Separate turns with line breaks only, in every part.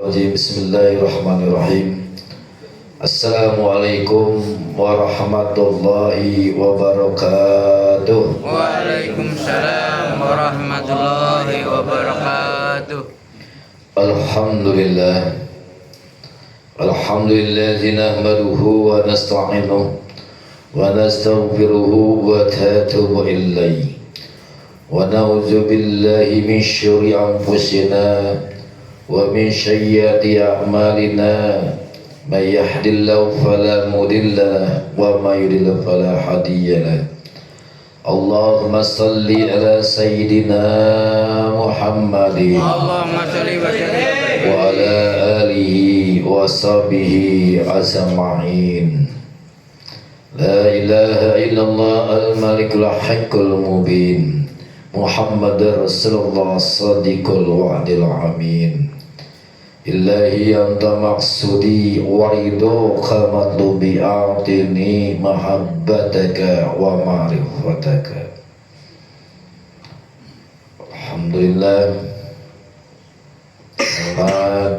Bismillahirrahmanirrahim. Assalamualaikum warahmatullahi wabarakatuh.
Waalaikumsalam warahmatullahi wabarakatuh.
Alhamdulillah. Alhamdulillazi nahmaduhu wa nasta'inuhu wa nastaghfiruhu wa natubu ilaihi. Wa na'udzu billahi min syururi anfusina wa min sayyiati a'malina. May yahdihillahu fala mudilla wa may yudlil fala hadiya lahu. Allahumma salli ala sayyidina Muhammadin
Allahumma shalli wa sallim
wa ala alihi wa sahbihi ajma'in. La ilaha illallah al-malikul haqqul mubin. Muhammadar Rasulullah sadiqul wa'dil amin. Ilahi anta maqsudi wariduka matlubi a'tini mahabbataka wa ma'rifataka. Alhamdulillah. Selamat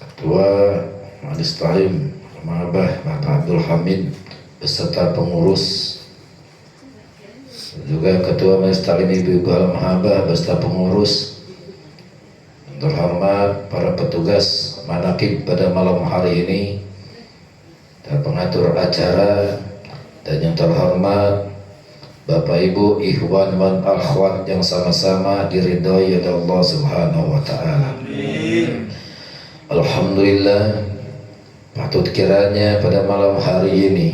Ketua Majelis Ta'lim Ma'abah Bapak Abdul Hamid beserta pengurus, juga Ketua Majelis Ta'lim Ibu-Ibu Al-Mahabah beserta pengurus, terhormat para petugas manaqib pada malam hari ini dan pengatur acara, dan yang terhormat Bapak Ibu ikhwan dan akhwat yang sama-sama diridhoi oleh Allah Subhanahu wa taala. Alhamdulillah, patut kiranya pada malam hari ini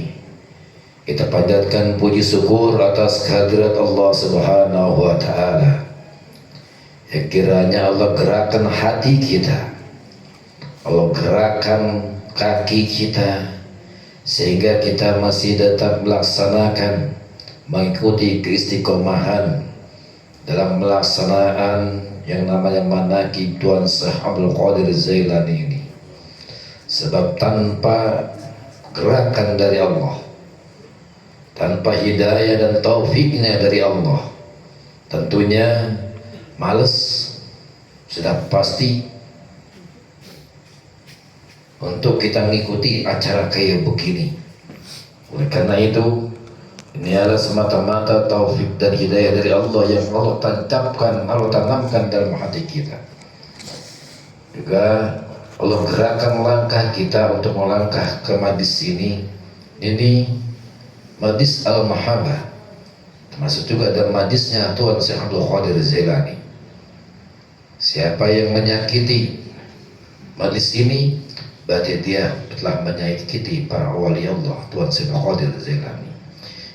kita panjatkan puji syukur atas kehadirat Allah Subhanahu wa taala. Ya, kiranya Allah gerakan hati kita, Allah gerakan kaki kita, sehingga kita masih tetap melaksanakan, mengikuti keistiqomahan dalam melaksanaan yang namanya manaqib Tuan Syekh Abdul Qadir Jailani ini. Sebab tanpa gerakan dari Allah, tanpa hidayah dan taufiknya dari Allah, tentunya males sudah pasti untuk kita mengikuti acara kayak begini. Oleh karena itu, ini adalah semata-mata taufik dan hidayah dari Allah yang Allah tancapkan, Allah tanamkan dalam hati kita. Juga Allah gerakan langkah kita untuk melangkah ke majlis ini. Ini majlis Al-Mahabah, termasuk juga ada majlisnya Tuan Syekh Abdul Qadir Jailani. Siapa yang menyakiti majlis ini, berarti dia telah menyakiti para wali Allah Tuan Syekh Abdul Qadir Jailani.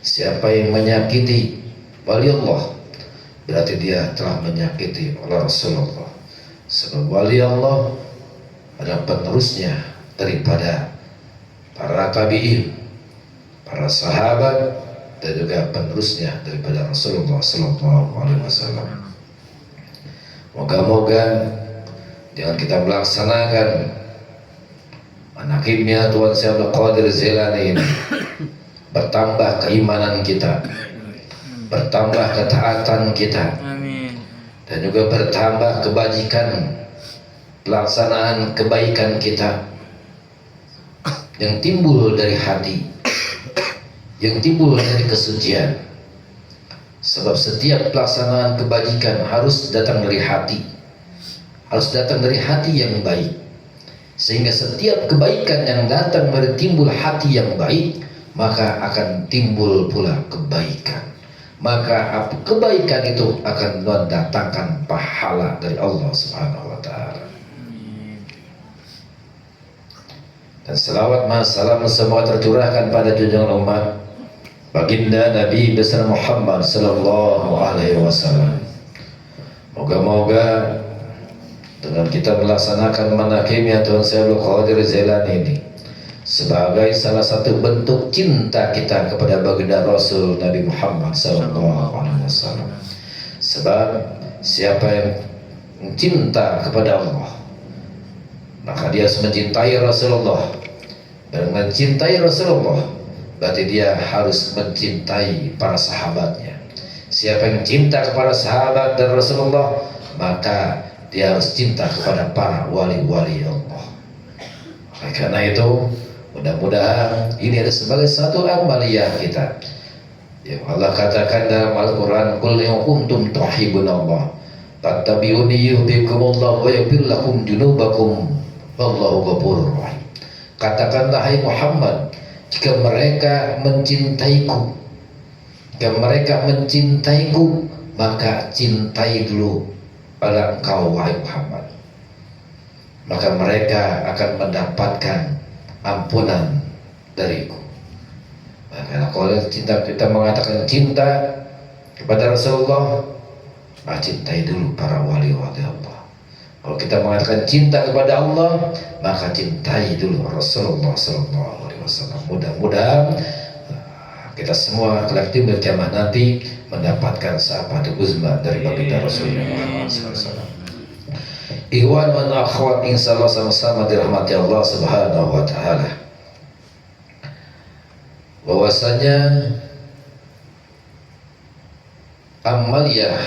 Siapa yang menyakiti wali Allah, berarti dia telah menyakiti oleh Rasulullah. Sebab wali Allah adalah penerusnya daripada para tabi'in, para sahabat, dan juga penerusnya daripada Rasulullah Sallallahu Alaihi Wasallam. Moga-moga dengan kita melaksanakan manaqibnya Tuan Syekh Abdul Qadir Jailani ini, bertambah keimanan kita, bertambah ketaatan kita,
Amin.
dan juga bertambah kebajikan, pelaksanaan kebaikan kita yang timbul dari hati, yang timbul dari kesucian. Sebab setiap pelaksanaan kebajikan harus datang dari hati, harus datang dari hati yang baik. Sehingga setiap kebaikan yang datang dari timbul hati yang baik, maka akan timbul pula kebaikan. Maka kebaikan itu akan mendatangkan pahala dari Allah Subhanahu wa taala. Dan selawat salam semua tercurahkan pada junjungan umat baginda Nabi besar Muhammad sallallahu alaihi wasallam. Moga-moga dengan kita melaksanakan manaqibnya Tuan Syekh Abdul Qadir Jailani ini sebagai salah satu bentuk cinta kita kepada baginda Rasul Nabi Muhammad sallallahu alaihi wasallam. Sebab siapa yang cinta kepada Allah, maka dia harus mencintai Rasulullah. Dan mencintai Rasulullah berarti dia harus mencintai para sahabatnya. Siapa yang cinta kepada sahabat dan Rasulullah, maka dia harus cinta kepada para wali-wali Allah. Oleh karena itu, mudah-mudahan ini adalah sebagai satu amaliyah kita. Ya Allah katakan dalam Al-Quran, Qul in kuntum tuhibbunallah fattabi'uni yuhibbukumullah wa yaghfir lakum junubakum wallahu ghafurur rahim. Katakanlah hai Muhammad, jika mereka mencintaiku, maka cintai dulu pada engkau wahai Muhammad, maka mereka akan mendapatkan ampunan dariku. Maka kalau kita mengatakan cinta kepada Rasulullah, maka cintai dulu para wali-wali Allah. Kalau kita mengatakan cinta kepada Allah, maka cintai dulu Rasulullah SAW. Mudah-mudahan kita semua kolektif berjamaah nanti mendapatkan syafaat uzma dari baginda Rasulullah Muhammad SAW. Ikhwan dan akhwat, insyaallah sama-sama dirahmati Allah Subhanahu wa taala. Bahwasanya amaliyah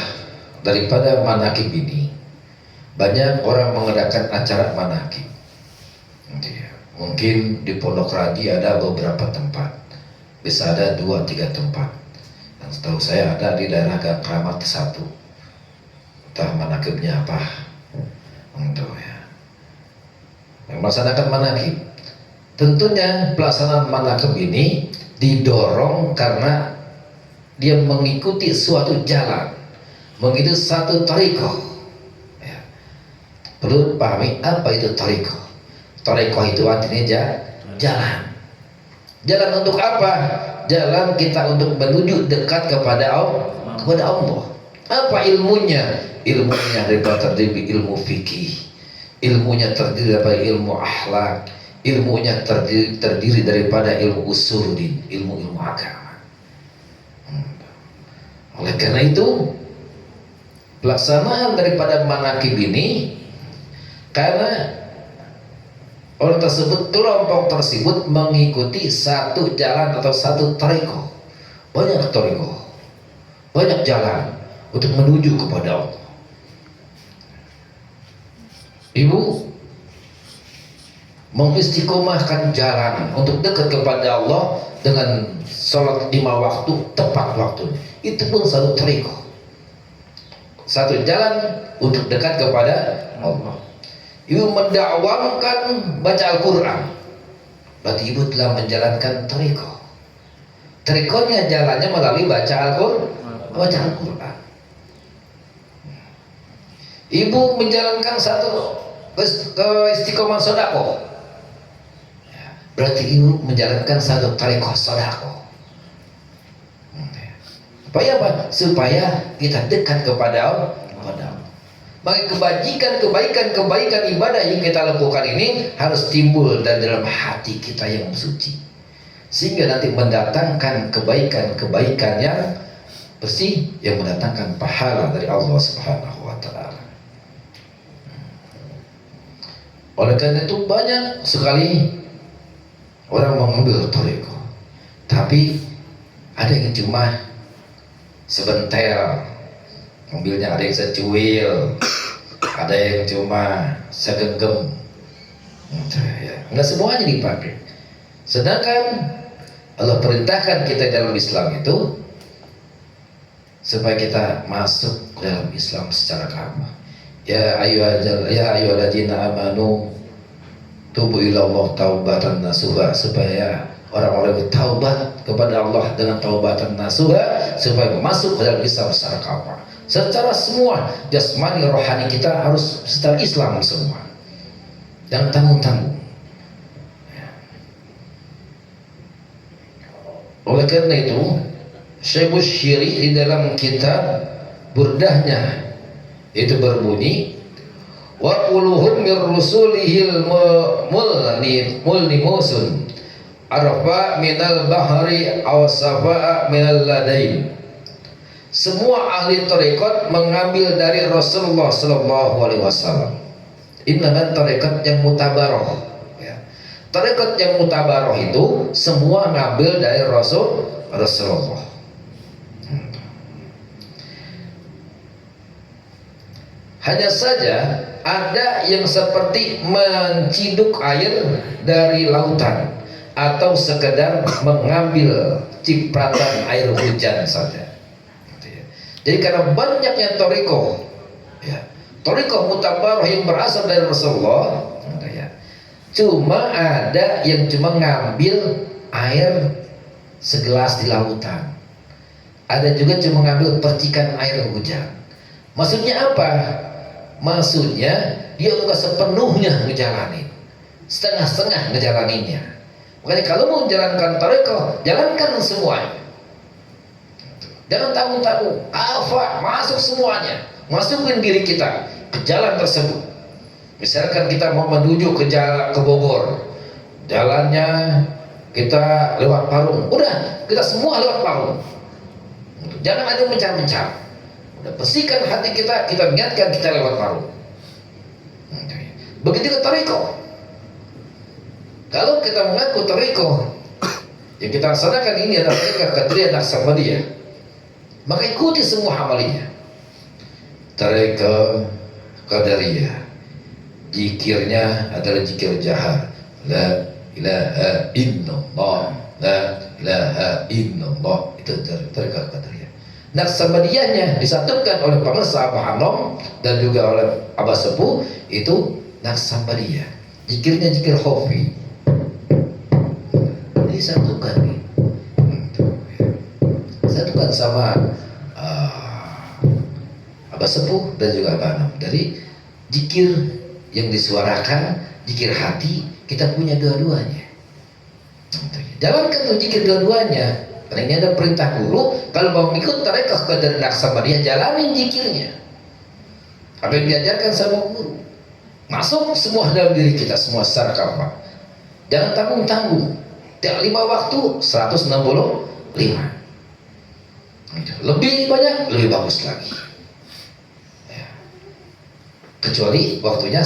daripada manakib ini, banyak orang mengadakan acara manakib. Mungkin di Pondok Raji ada beberapa tempat, bisa ada 2-3 tempat. Dan setahu saya ada di daerah Gang Kramat 1. Entah manakibnya apa, untuk ya. Yang melaksanakan manakib, tentunya pelaksanaan manakib ini didorong karena dia mengikuti suatu jalan, mengikuti satu tariqah. Ya. Perlu pahami apa itu tariqah. Tariqah itu artinya jalan. Jalan untuk apa? Jalan kita untuk menuju dekat kepada Allah. Apa ilmunya? Ilmunya terdiri ilmu fikih, ilmunya terdiri daripada ilmu akhlak, ilmunya terdiri daripada ilmu usuluddin, ilmu agama. Oleh karena itu, pelaksanaan daripada manakib ini, karena orang tersebut, kelompok tersebut mengikuti satu jalan atau satu tariqah. Banyak tariqah, banyak jalan untuk menuju kepada Allah. Ibu mengistiqomahkan jalan untuk dekat kepada Allah dengan sholat 5 waktu tepat waktunya, itu pun satu tariqah, satu jalan untuk dekat kepada Allah. Ibu mendakwamkan baca Al-Quran, berarti ibu telah menjalankan tariqah. Tariqahnya jalannya melalui baca Al-Quran. Ibu menjalankan satu istiqomah sedekah, berarti ibu menjalankan satu tariqah sedekah. Supaya apa? Supaya kita dekat kepada Allah. Maka kebaikan ibadah yang kita lakukan ini harus timbul dari dalam hati kita yang suci, sehingga nanti mendatangkan kebaikan yang bersih, yang mendatangkan pahala dari Allah Subhanahu wa taala. Oleh karena itu banyak sekali orang mengambil tariqah, tapi ada yang cuma sebentar mobilnya, ada yang secuil, ada yang cuma segenggam, nggak semuanya dipakai. Sedangkan Allah perintahkan kita dalam Islam itu supaya kita masuk dalam Islam secara kamar. Ya ayyuhalladzina amanu tubu ilallah taubatan nasuha, supaya orang-orang bertaubat kepada Allah dengan taubatan nasuha, supaya masuk ke dalam Islam secara kamar. Secara semua jasmani rohani kita harus secara Islam semua, jangan tanggung-tanggung. Oleh karena itu, Syekh Bushiri di dalam kitab burdahnya itu berbunyi, wa quluhum mir rusulihil mulnimusun arfa minal bahri aw safa'a minal ladain. Semua ahli tarekat mengambil dari Rasulullah sallallahu alaihi wasallam. Ini namanya tarekat yang mutabaroh. Ya. Tarekat yang mutabaroh itu semua ngambil dari Rasulullah. Hanya saja ada yang seperti menciduk air dari lautan atau sekedar mengambil cipratan air hujan saja. Jadi karena banyaknya toriko, ya, toriko mutabarah yang berasal dari Rasulullah, ya, cuma ada yang cuma ngambil air segelas di lautan, ada juga cuma ngambil percikan air hujan. Maksudnya apa? Maksudnya dia enggak sepenuhnya ngejalanin, setengah-setengah ngejalaninnya. Makanya kalau mau menjalankan tarekat, jalankan semuanya, jangan tanggung-tanggung, masuk semuanya, masukin diri kita ke jalan tersebut. Misalkan kita mau menuju ke jalan ke Bogor, jalannya kita lewat Parung, udah kita semua lewat Parung, jangan ada mencari-mencari. Udah bersihkan hati kita, kita niatkan kita lewat Parung. Begitu ke Toriko. Kalau kita mengaku Toriko, yang kita laksanakan ini adalah Toriko Qadariyah Naqsabandiyah, maka ikuti semua amalinya. Toriko Qadariyah, zikirnya adalah zikir jahar, la ilaha illallah, la ilaha illallah, itu Toriko Qadariyah. Naqsabandiyahnya disatukan oleh pengusaha Abah Hanom dan juga oleh Abah Sepuh, itu Naqsabandiyah, zikirnya zikir khofi, disatukan nih, satukan sama Abah Sepuh dan juga Abah Hanom. Dari zikir yang disuarakan, zikir hati, kita punya dua-duanya. Jalankan tuh zikir dua-duanya. Karena ini ada perintah guru, kalau mau ikut tarekat Qadariyah Naqsabandiyah, jalanin zikirnya, apa yang diajarkan sama guru, masuk semua dalam diri kita, semua secara kafah. Jangan tanggung-tanggung. Tiap 5 waktu 165. Lebih banyak, lebih bagus lagi. Ya. Kecuali waktunya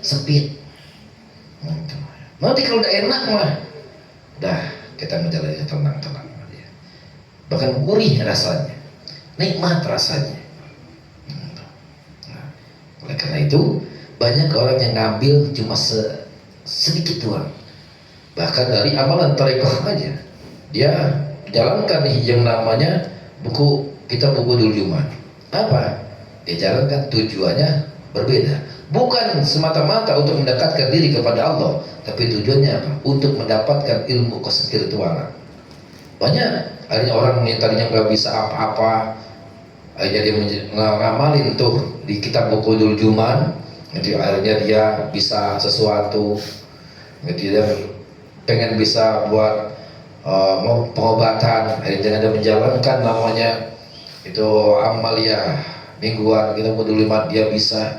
sempit. Nanti kalau udah enak mah, dah kita menjalani tenang-tenang. Bahkan gurih rasanya, nikmat rasanya. Nah, oleh karena itu banyak orang yang ngambil cuma sedikit doang. Bahkan dari amalan tarekat aja, dia jalankan nih yang namanya buku Dul Juman. Apa? Dia jalankan tujuannya berbeda. Bukan semata-mata untuk mendekatkan diri kepada Allah, tapi tujuannya apa? Untuk mendapatkan ilmu kespiritualan. Banyak akhirnya orang yang tadinya nggak bisa apa-apa, akhirnya dia ngamalin tuh di kitab buku Dul Juman, jadi akhirnya dia bisa sesuatu, jadi dia pengen bisa buat pengobatan, akhirnya dia menjalankan namanya itu amalia mingguan kita buku Dul Juman, dia bisa,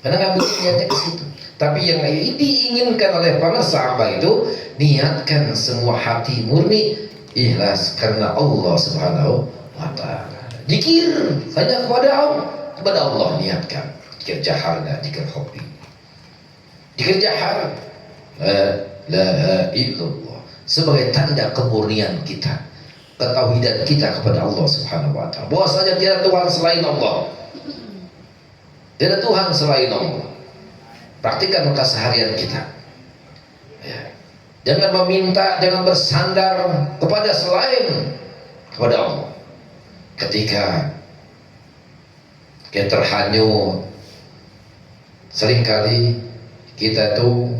karena ngambil niatnya ke situ. Tapi yang diinginkan oleh para sahabat itu, niatkan semua hati murni, ikhlas karena Allah Subhanahu wa ta'ala. Zikir hanya kepada Allah niatkan. Zikir jahar dan zikir khofi. Zikir jahar, la ilaha illallah, sebagai tanda kemurnian kita, ketauhidan kita kepada Allah Subhanahu wa ta'ala. Bahwasanya tiada Tuhan selain Allah. Tiada Tuhan selain Allah. Praktikkan keseharian kita. Ya. Jangan meminta, jangan bersandar kepada selain kepada Allah. Ketika kita terhanyut, seringkali kita tuh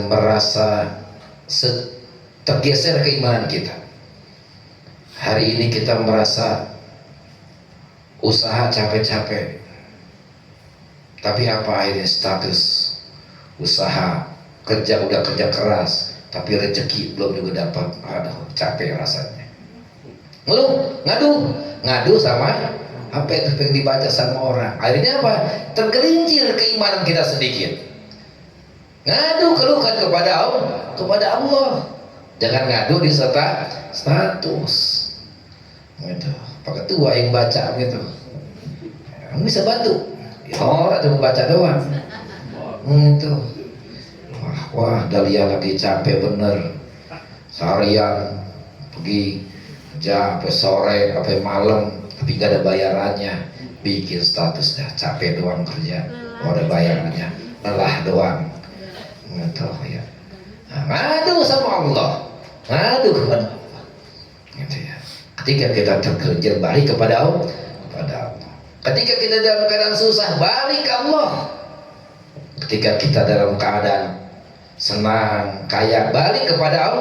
merasa tergeser keimanan kita. Hari ini kita merasa usaha capek-capek, tapi apa akhirnya status usaha, kerja udah kerja keras, tapi rezeki belum juga dapat. Aduh, capek rasanya. Ngadu sama apa itu yang dibaca sama orang. Akhirnya apa? Tergelincir keimanan kita sedikit. Ngadu keluhkan kepada Allah. Jangan ngadu di status. Gitu. Pak Ketua yang baca gitu. Bisa bantu. Ya, orang cuma baca doang. Gitu. Wah, Dahlia lagi capek bener, seharian pergi kerja sampai sore sampai malam, tapi gak ada bayarannya. bikin status dah, capek doang kerja, udah bayangannya, lelah doang, gitu ya. Nah, ngadu sama Allah, ngadu kepada Allah, gitu ya. Ketika kita tergelincir balik kepada Allah, ketika kita dalam keadaan susah balik ke Allah, ketika kita dalam keadaan senang, kaya, balik kepada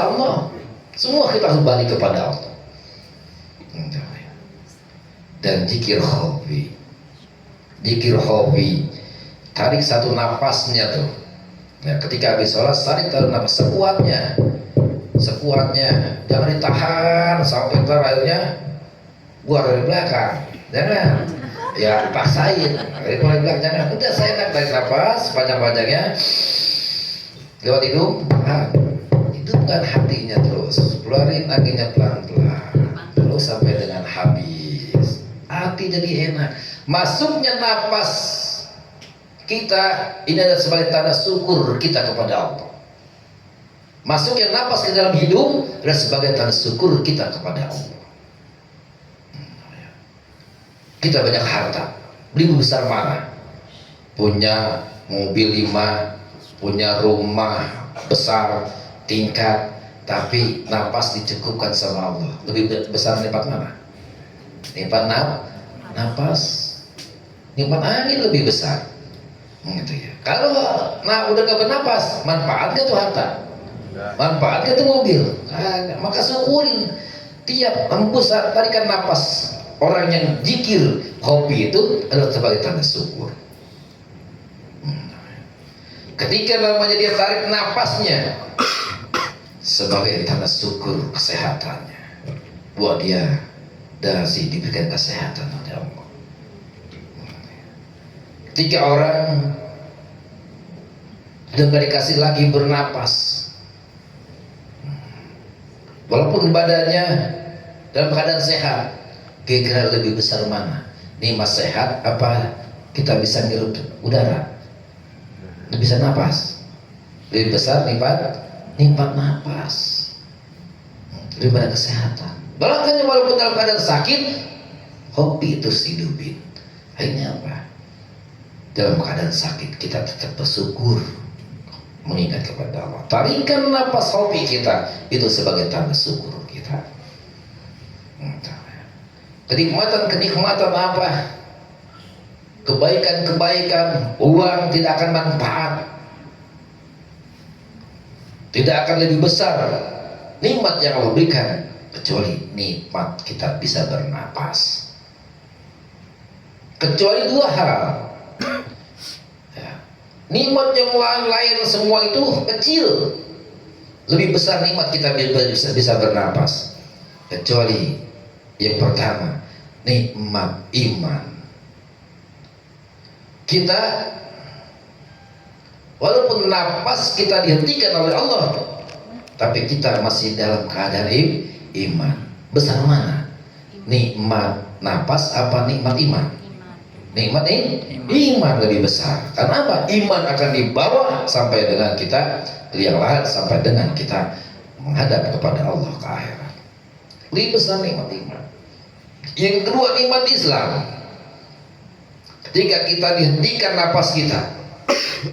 Allah, semua kita harus balik kepada Allah. Dan zikir hobi, tarik satu napasnya tuh. Ya, ketika habis sholat tarik satu napas sekuatnya, jangan ditahan sampai terakhirnya keluar dari belakang, jangan. Ya paksain dari belakang, jangan. Udah saya tarik napas panjang-panjangnya lewat hidung, hidupkan hatinya terus, keluarin anginnya pelan-pelan terus sampai dengan habis. Hati jadi enak. Masuknya napas kita ini adalah sebagai tanda syukur kita kepada Allah. Masuknya napas ke dalam hidung adalah sebagai tanda syukur kita kepada Allah. Kita banyak harta, beli besar mana? Punya mobil 5, punya rumah besar tingkat, tapi napas dicukupkan sama Allah. Lebih besar nikmat mana? Nikmat napas, nikmat angin lebih besar, gitu ya. Kalau udah gak bernapas, manfaatnya tuh harta, manfaatnya tuh mobil, maka syukurin tiap hembusan tarikan napas. Orang yang zikir hobi itu adalah sebagai tanda syukur. Ketika namanya dia tarik napasnya sebagai tanda syukur kesehatannya, buat dia dasi diberikan kesehatan oleh Allah. Ketika orang sudah gak dikasih lagi bernapas, walaupun badannya dalam keadaan sehat, kira-kira lebih besar mana? Nikmat sehat apa kita bisa ngirup udara, bisa napas? Lebih besar nikmat napas daripada kesehatan. Bahkan walaupun dalam keadaan sakit, hobi terus hidupin. Akhirnya apa? Dalam keadaan sakit kita tetap bersyukur, mengingat kepada Allah. Tarikan napas hobi kita itu sebagai tanda syukur kita. Kenikmatan apa? Kebaikan, uang tidak akan manfaat, tidak akan lebih besar nikmat yang Allah berikan kecuali nikmat kita bisa bernapas. Kecuali 2 hal ya. Nikmat yang lain semua itu kecil, lebih besar nikmat kita bisa bernapas, kecuali yang pertama, nikmat iman. Kita walaupun napas kita dihentikan oleh Allah, tapi kita masih dalam keadaan iman. Besar mana? Nikmat napas apa nikmat iman? Nikmat iman lebih besar. Karena apa? Iman akan dibawa sampai dengan kita liang lahat, sampai dengan kita menghadap kepada Allah ke akhirat. Lebih besar nikmat iman. Yang kedua, nikmat Islam. Ketika kita dihentikan napas kita,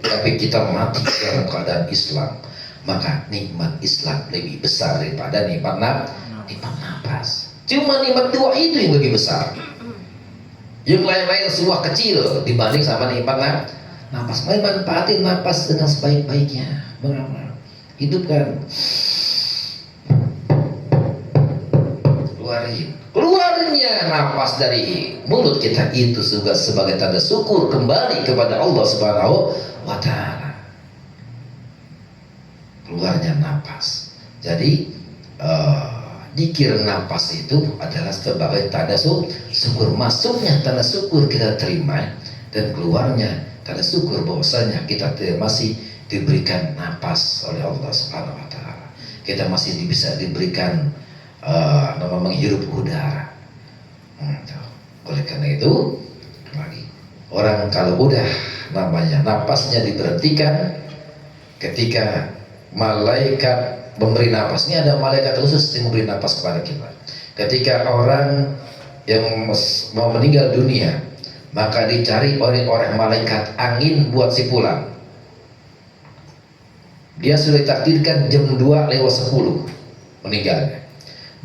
tapi kita mati dalam keadaan Islam, maka nikmat Islam lebih besar daripada nikmat napas. Cuma nikmat 2 itu yang lebih besar. Yang lain-lain semua kecil dibanding sama nikmat napas. Manfaatin napas dengan sebaik-baiknya. Beramal, hidupkan, keluarnya napas dari mulut kita itu juga sebagai tanda syukur kembali kepada Allah Subhanahu wa Ta'ala. Keluarnya napas. Jadi zikir napas itu adalah sebagai tanda syukur. Masuknya tanda syukur kita terima, dan keluarnya tanda syukur bahwasanya kita masih diberikan napas oleh Allah Subhanahu wa Ta'ala. Kita masih bisa diberikan menghirup udara. Oleh karena itu, lagi orang kalau udah namanya napasnya diberhentikan, ketika malaikat memberi napas, ini ada malaikat khusus yang memberi napas kepada kita. Ketika orang yang mau meninggal dunia, maka dicari oleh orang malaikat angin buat si pulang. Dia sudah ditakdirkan jam 2 lewat 10 meninggalnya.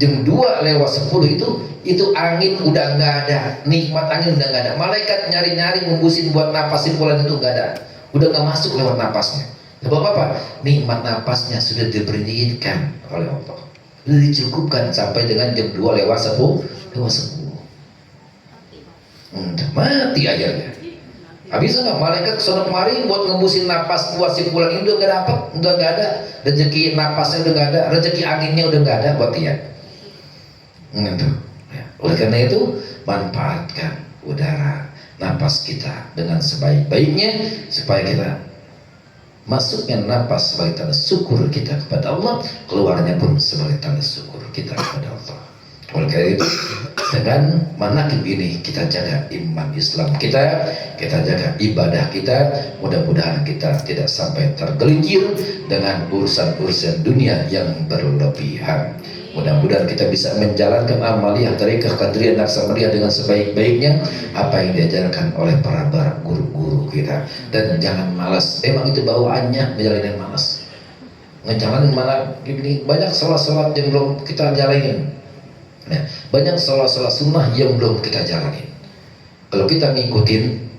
Jam 2 lewat 10 itu angin udah nggak ada, nikmat angin udah nggak ada. Malaikat nyari-nyari membusin buat napas si pulang itu nggak ada, udah nggak masuk lewat napasnya. Sebab apa? Nikmat napasnya sudah diberikan oleh Allah, sudah dicukupkan sampai dengan jam 2 lewat 10 lewat 10. Mati ajalnya. Habis nggak malaikat kesana kemari buat ngembusin napas buat si pulang ini udah nggak dapat, udah nggak ada rezeki napasnya, udah nggak ada rezeki anginnya, udah nggak ada buat dia. Gitu. Ya. Oleh karena itu manfaatkan udara napas kita dengan sebaik-baiknya supaya kita masuknya napas sebagai tanda syukur kita kepada Allah, keluarnya pun sebagai tanda syukur kita kepada Allah. Oleh karena itu dengan manakib ini kita jaga iman Islam kita jaga ibadah kita, mudah-mudahan kita tidak sampai tergelincir dengan urusan-urusan dunia yang berlebihan. Mudah-mudahan kita bisa menjalankan amaliyah Tariqah Qadiriyah Naksabandia dengan sebaik-baiknya apa yang diajarkan oleh para guru-guru kita, dan jangan malas. Emang itu bawaannya menjalani malas, ngejalanin mana gini. Banyak sholat-sholat yang belum kita jalanin. Nah, banyak sholat-sholat sunnah yang belum kita jalanin. Kalau kita ngikutin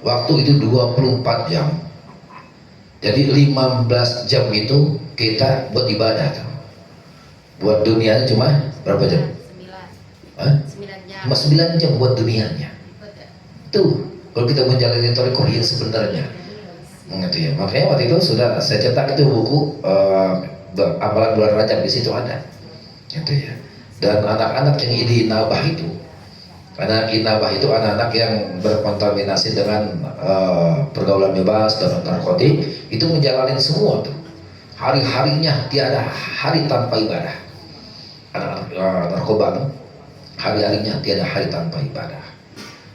waktu itu 24 jam, jadi 15 jam itu kita buat ibadah tuh. Buat dunianya cuma berapa jam? 9 jam. Cuma 9 jam buat dunianya. Tuh, kalau kita menjalani thariqah yang sebenarnya. Gitu ya. Makanya waktu itu sudah saya cetak itu buku amalan bulan Rajab, di situ ada. Gitu ya. Dan anak-anak yang di Inabah itu, karena Inabah itu anak-anak yang berkontaminasi dengan pergaulan bebas dan narkotik, itu menjalani semua tuh. Hari-harinya tiada hari tanpa ibadah. Anak-anak narkoba tuh, hari-harinya tiada hari tanpa ibadah.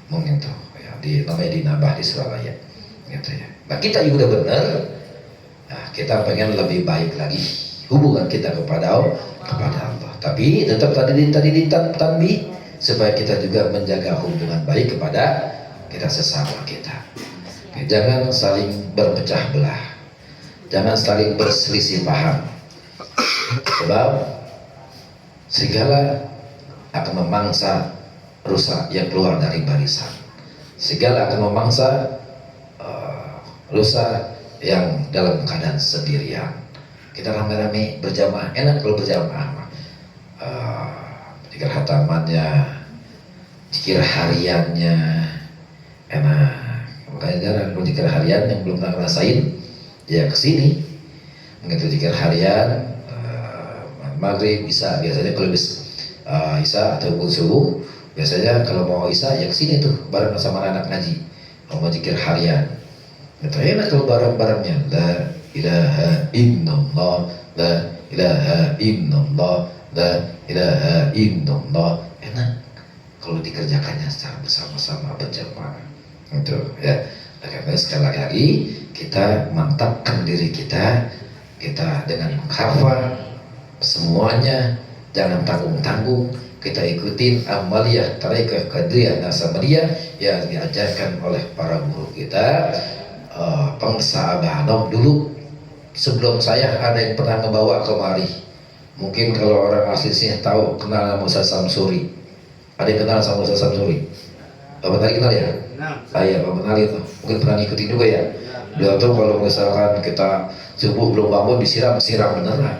Mungkin tuh ya, namanya di Nabah di Surabaya. Gitu ya. Nah kita juga benar. Nah, kita pengen lebih baik lagi hubungan kita kepada Allah. Tapi tetap tadi ditanbih supaya kita juga menjaga hubungan baik kepada kita sesama kita. Jangan saling berpecah belah, jangan saling berselisih paham, sebab segala akan memangsa rusa yang keluar dari barisan, segala akan memangsa rusa yang dalam keadaan sendirian. Kita rame-rame berjamaah, enak kalau berjamaah. Zikir hatamannya, zikir hariannya enak. Makanya jarang kalau zikir harian yang belum pernah ngerasain, ya kesini. Begitu zikir harian, maghrib, isya, biasanya kalau isya atau subuh, biasanya kalau mau isya ya kesini tuh bareng sama anak ngaji. Kalau mau zikir harian, itu enak kalau bareng-barengnya. La ilaha illallah, la ilaha illallah, la ilaha illallah. Enak kalau dikerjakannya secara bersama-sama berjamaah. Itu ya. Karena sekali lagi kita mantapkan diri kita dengan khafa semuanya, jangan tanggung-tanggung. Kita ikutin amaliyah Tariqah Qadiriyah Naksabandia yang diajarkan oleh para guru kita. Pengsa Abah Anom dulu sebelum saya ada yang pernah ngebawa kemari. Mungkin kalau orang asli sini tahu, kenal nama Ustaz Samsuri. Ada yang kenal sama Ustaz Samsuri? Bapak tadi kenal ya? Iya, Bapak kenal itu. Mungkin pernah ngikutin juga ya. Beliau tuh kalau misalkan kita subuh belum bangun disiram beneran.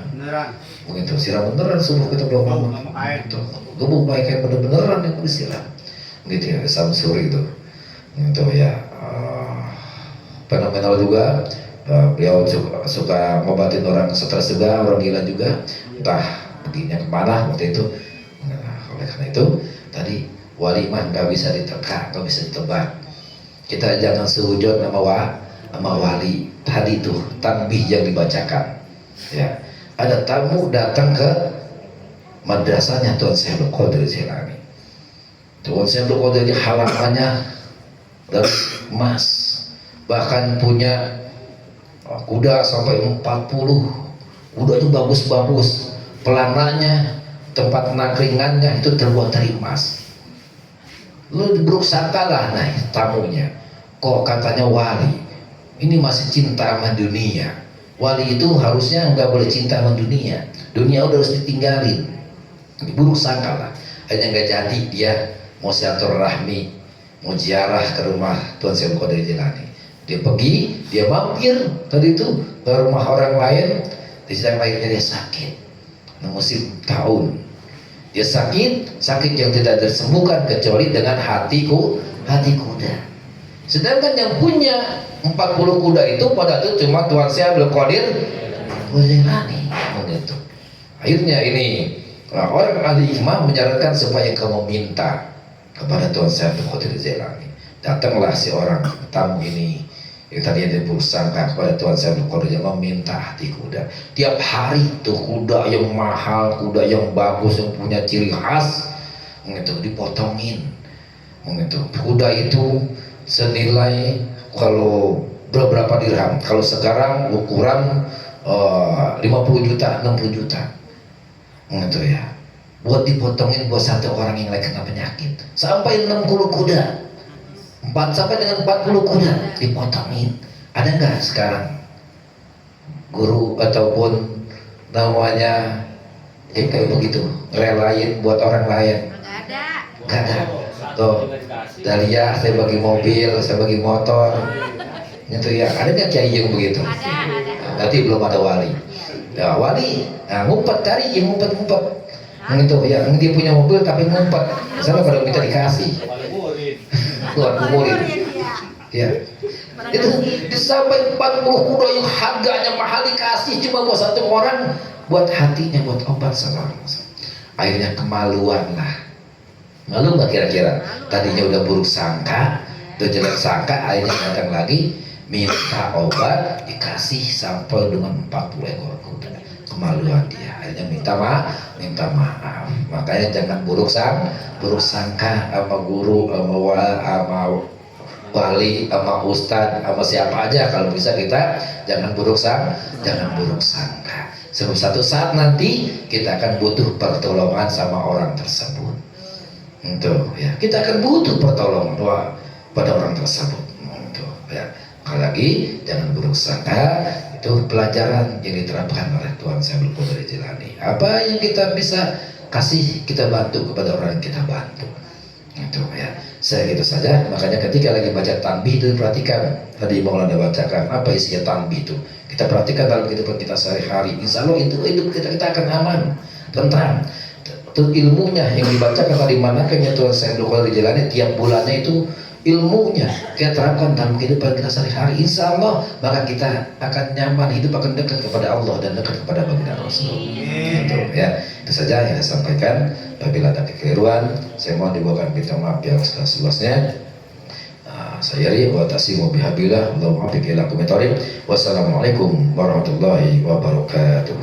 Begitu, siram beneran subuh kita belum bangun. Gitu. Gebuk baik kayak beneran yang disiram. Gitu ya, Samsuri itu. Gitu ya. Fenomenal juga. Beliau suka ngobatin orang stres juga, orang gila juga. Entah perginya kemana waktu itu. Nah, oleh karena itu tadi wali mah nggak bisa diterka, nggak bisa ditebak. Kita jangan sehujud sama wali. Tadi tuh tanbih yang dibacakan. Ya, ada tamu datang ke madrasahnya Tuan Syekh Abdul Qadir Jilani. Tuan Syekh Abdul Qadir halamannya dari emas, bahkan punya kuda sampai 40. Kuda itu bagus-bagus, pelananya tempat nangkringannya itu terbuat dari emas. Lu buruk sangka lah, nah tamunya kok katanya wali, ini masih cinta sama dunia. Wali itu harusnya nggak boleh cinta sama dunia, dunia udah harus ditinggalin. Buruk sangka lah, hanya nggak jadi dia mau silaturahmi, mau ziarah ke rumah Tuan Syekh Abdul Qadir Jilani. Dia pergi, dia mampir tadi itu ke rumah orang lain, di sedang lahirnya dia sakit, musim tahun. Dia sakit yang tidak tersembuhkan kecuali dengan hati kuda. Sedangkan yang punya 40 kuda itu pada itu cuma Tuan Syekh Abdul Qadir Jilani. Begitu. Akhirnya ini orang ahli hikmah menyarankan supaya kamu minta kepada Tuan Syekh Abdul Qadir Jilani. Datanglah si orang tamu ini yang tadi ada bersangka kepada Tuan Syekh Abdul Qadir Jilani meminta hati kuda. Tiap hari tuh kuda yang mahal, kuda yang bagus, yang punya ciri khas, itu dipotongin. Itu kuda itu senilai kalau berapa dirham? Kalau sekarang ukuran 50 juta, 60 juta. Itu ya. Buat dipotongin buat satu orang yang lagi kena penyakit. Sampai 60 kuda. 4 sampai dengan 40 kuda dipotongin. Ada nggak sekarang guru ataupun namanya kayak begitu relain buat orang lain? Nggak ada. Tuh, Dahlia saya bagi mobil, saya bagi motor. Itu ya. Ada nggak kiai yang begitu? Ada. Berarti belum ada wali. Ya, wali ngumpet cari yang ngumpet. Itu ya, dia punya mobil tapi ngumpet. Sama pada minta dikasih. Buat murid. Ya. Itu sampai 40 kuda yang harganya mahal dikasih cuma buat satu orang, buat hatinya, buat obat salah. Akhirnya kemaluan lah. Malu nggak kira-kira? Tadinya udah buruk sangka, udah jelek sangka, akhirnya datang lagi minta obat dikasih sampai dengan 40 ekor kuda. Kemaluan dia, akhirnya minta maaf. Makanya jangan buruk sangka sama guru, sama wali, sama ustadz, sama siapa aja. Kalau bisa kita jangan buruk sangka. Sebab satu saat nanti kita akan butuh pertolongan sama orang tersebut. Itu ya, kita akan butuh pertolongan pada orang tersebut. Itu ya. Apalagi jangan buruk sangka. Itu pelajaran yang diterapkan oleh Tuan Syekh Abdul Qadir Jilani. Apa yang kita bisa kasih, kita bantu kepada orang yang kita bantu. Itu ya. Saya gitu saja. Makanya ketika lagi baca tanbih itu perhatikan. Tadi Maulana bacakan apa isinya tanbih itu. Kita perhatikan dalam kehidupan kita sehari-hari. Insya Allah itu hidup kita akan aman, tentram. Itu ilmunya yang dibacakan tadi mana kayaknya Tuan Syekh Abdul Qadir Jilani tiap bulannya itu ilmunya kita terapkan dalam kehidupan kita sehari-hari, insya Allah maka kita akan nyaman, hidup akan dekat kepada Allah dan dekat kepada baginda Rasul. Gitu ya. Itu saja yang saya sampaikan. Apabila ada kekeliruan, saya mohon dibawakan minta maaf yang seluas-luasnya. Saya ri wa tasimu bihabillah Allahumma biqila kumitorim. Wassalamualaikum warahmatullahi wabarakatuh.